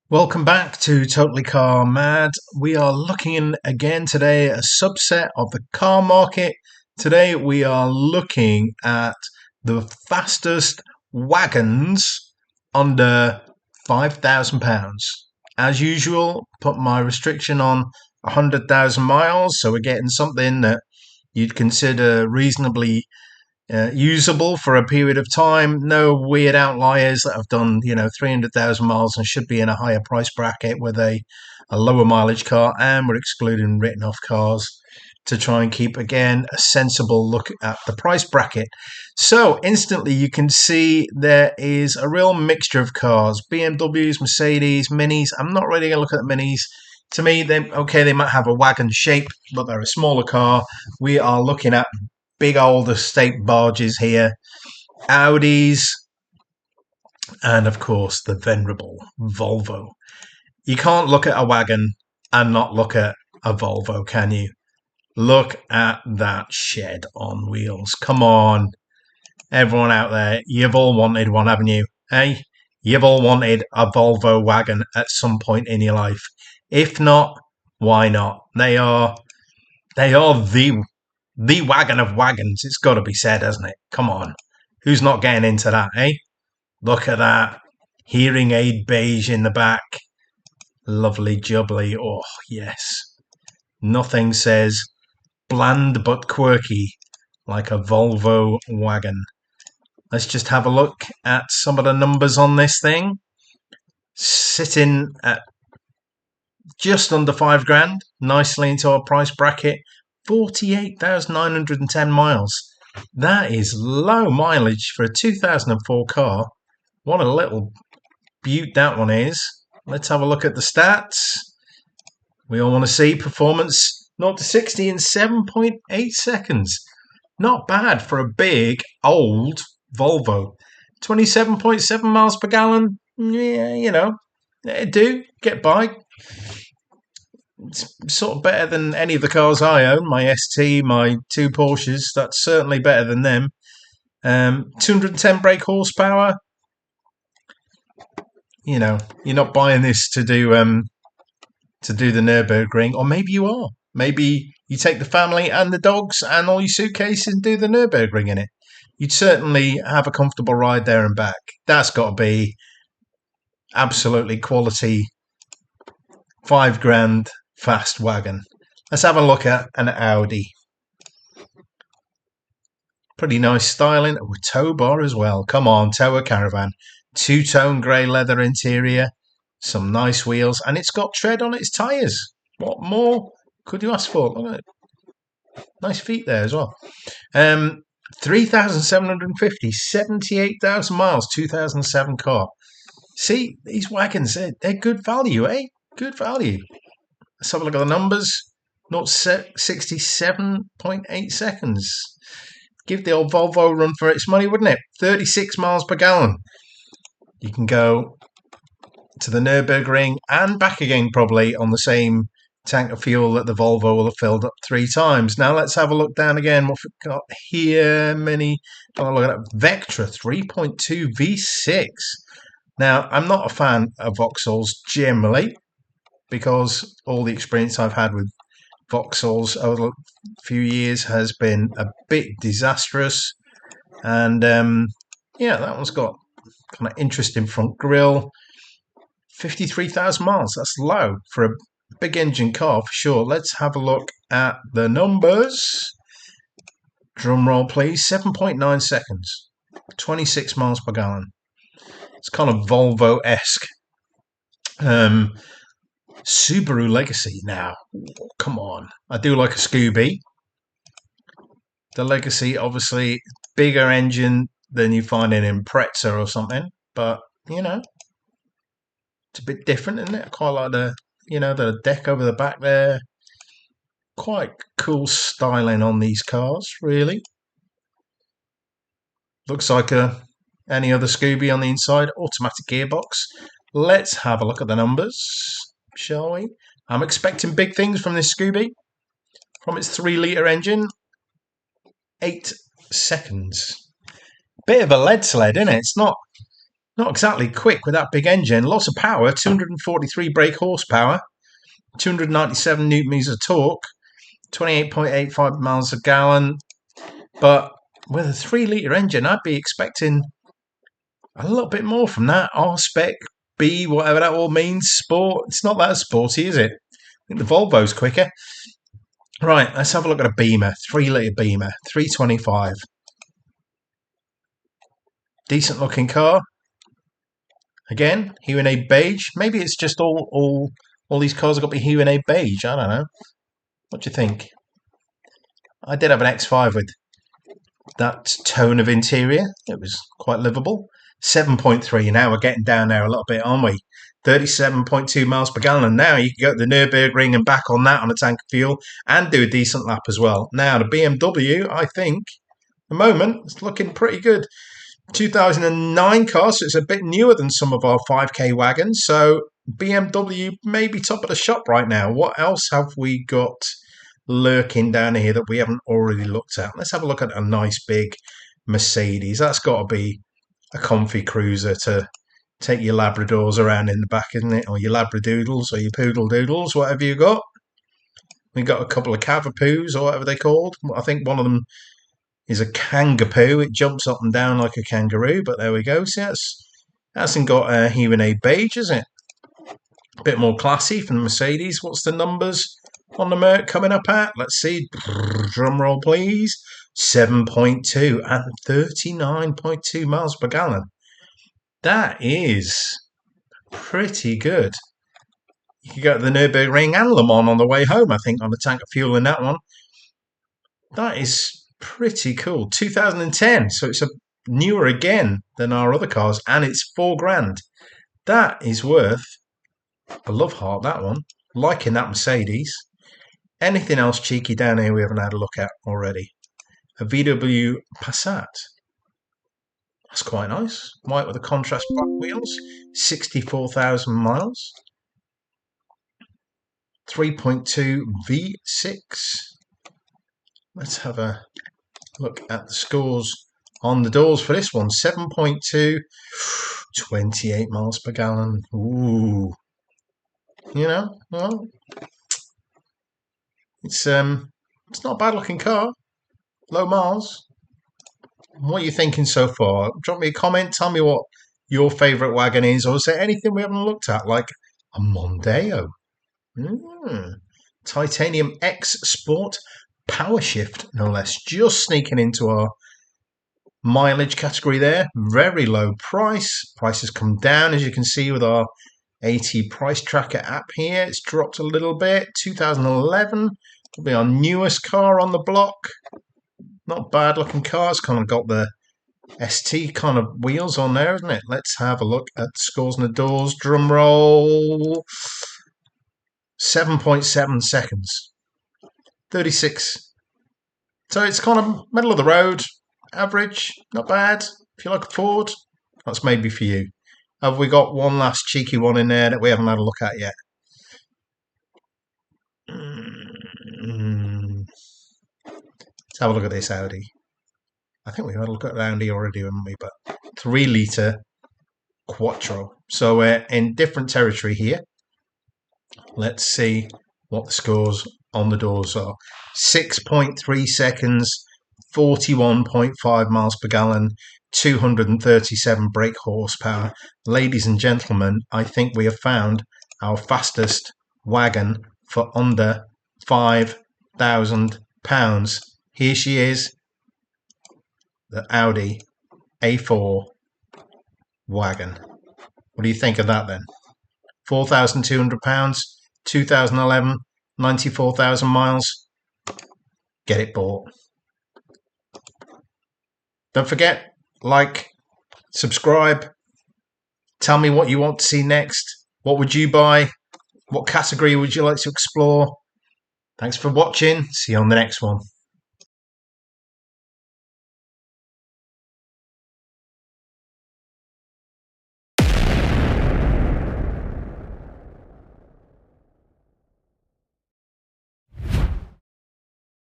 Welcome back to Totally Car Mad. We are looking again today at a subset of the car market. Today we are looking at the fastest wagons under £5,000. As usual, put my restriction on 100,000 miles, so we're getting something that you'd consider reasonably usable for a period of time. No weird outliers that have done 300,000 miles and should be in a higher price bracket with a lower mileage car, and we're excluding written off cars to try and keep again a sensible look at the price bracket. So instantly you can see there is a real mixture of cars: BMWs, Mercedes, Minis. I'm not really going to look at the Minis. To me, they might have a wagon shape, but they're a smaller car. We are looking at big old estate barges here, Audis, and of course the venerable Volvo. You can't look at a wagon and not look at a Volvo, can you? Look at that shed on wheels. Come on, everyone out there, you've all wanted one, haven't you? Hey, you've all wanted a Volvo wagon at some point in your life. If not, why not? They are the wagon of wagons. It's got to be said, hasn't it? Come on. Who's not getting into that, eh? Look at that. Hearing aid beige in the back. Lovely jubbly. Oh, yes. Nothing says bland but quirky like a Volvo wagon. Let's just have a look at some of the numbers on this thing. Sitting at just under £5,000, nicely into our price bracket. 48,910 miles. That is low mileage for a 2004 car. What a little beaut that one is. Let's have a look at the stats. We all want to see performance 0 to 60 in 7.8 seconds. Not bad for a big, old Volvo. 27.7 miles per gallon. Yeah, it do get by. It's sort of better than any of the cars I own. My ST, my two Porsches, that's certainly better than them. 210 brake horsepower. You're not buying this to do the Nürburgring, or maybe you are. Maybe you take the family and the dogs and all your suitcases and do the Nürburgring in it. You'd certainly have a comfortable ride there and back. That's got to be absolutely quality £5,000 fast wagon. Let's have a look at an Audi. Pretty nice styling with tow bar as well. Come on, tow a caravan. Two-tone grey leather interior, some nice wheels, and it's got tread on its tyres. What more could you ask for? Look at it. Nice feet there as well. 3,750, 78,000 miles, 2007 car. See, these wagons, they're good value, eh? Good value. Let's have a look at the numbers. 0 to 67.8 seconds. Give the old Volvo a run for its money, wouldn't it? 36 miles per gallon. You can go to the Nürburgring and back again probably on the same tank of fuel that the Volvo will have filled up 3 times. Now let's have a look down again. What we've got here, look at that. Vectra 3.2 V6. Now, I'm not a fan of Vauxhalls generally, because all the experience I've had with Vauxhalls over the few years has been a bit disastrous. And that one's got kind of interesting front grille. 53,000 miles. That's low for a big engine car for sure. Let's have a look at the numbers. Drum roll, please. 7.9 seconds. 26 miles per gallon. It's kind of Volvo-esque. Subaru Legacy now. Come on. I do like a Scooby. The Legacy, obviously, bigger engine than you find in Impreza or something. But, it's a bit different, isn't it? I quite like the deck over the back there. Quite cool styling on these cars, really. Looks like any other Scooby on the inside. Automatic gearbox. Let's have a look at the numbers, shall we? I'm expecting big things from this Scooby. From its 3-litre engine. 8 seconds. Bit of a lead sled, isn't it? It's not Not exactly quick with that big engine. Lots of power, 243 brake horsepower, 297 newton meters of torque, 28.85 miles a gallon. But with a 3-litre engine, I'd be expecting a little bit more from that. R-Spec, B, whatever that all means, sport. It's not that sporty, is it? I think the Volvo's quicker. Right, let's have a look at a Beamer, 3-litre Beamer, 325. Decent looking car. Again, Hue and A beige. Maybe it's just all these cars have got to be Hue and A beige. I don't know. What do you think? I did have an X5 with that tone of interior. It was quite livable. 7.3. Now we're getting down there a little bit, aren't we? 37.2 miles per gallon. Now you can go to the Nürburgring and back on that on a tank of fuel and do a decent lap as well. Now the BMW, I think, at the moment, it's looking pretty good. 2009 car, so it's a bit newer than some of our 5K wagons. So BMW may be top of the shop right now. What else have we got lurking down here that we haven't already looked at? Let's have a look at a nice big Mercedes. That's got to be a comfy cruiser to take your Labradors around in the back, isn't it? Or your Labradoodles or your Poodle Doodles, whatever you got. We got a couple of Cavapoos or whatever they're called. I think one of them is a Kangapoo. It jumps up and down like a kangaroo, but there we go. See, that hasn't got a Hue and A beige, is it? A bit more classy from the Mercedes. What's the numbers on the Merc coming up at? Let's see. Drum roll, please. 7.2 and 39.2 miles per gallon. That is pretty good. You could go to the Nürburgring and Le Mans on the way home, I think, on a tank of fuel in that one. That is pretty cool. 2010, so it's a newer again than our other cars, and it's $4,000. That is worth a love heart, that one. Liking that Mercedes. Anything else cheeky down here we haven't had a look at already? A VW Passat. That's quite nice. White with the contrast black wheels. 64,000 miles. 3.2 V6. Let's have a look at the scores on the doors for this one. 7.2, 28 miles per gallon. Ooh. You know, well, it's not a bad looking car. Low miles. What are you thinking so far? Drop me a comment. Tell me what your favourite wagon is, or is there anything we haven't looked at, like a Mondeo? Titanium X Sport Power Shift, no less. Just sneaking into our mileage category there. Very low price. Price has come down, as you can see, with our AT Price Tracker app here. It's dropped a little bit. 2011 will be our newest car on the block. Not bad looking car. It's kind of got the ST kind of wheels on there, isn't it? Let's have a look at scores on the doors. Drum roll. 7.7 seconds. 36. So it's kind of middle of the road. Average. Not bad. If you like a Ford, that's maybe for you. Have we got one last cheeky one in there that we haven't had a look at yet? Let's have a look at this Audi. I think we've had a look at the Audi already, haven't we? But 3-litre Quattro. So we're in different territory here. Let's see what the scores on the doors are. 6.3 seconds, 41.5 miles per gallon, 237 brake horsepower. Ladies and gentlemen, I think we have found our fastest wagon for under £5,000. Here she is, the Audi A4 wagon. What do you think of that then? £4,200, 2011, 94,000 miles. Get it bought. Don't forget, like, subscribe. Tell me what you want to see next. What would you buy? What category would you like to explore? Thanks for watching. See you on the next one.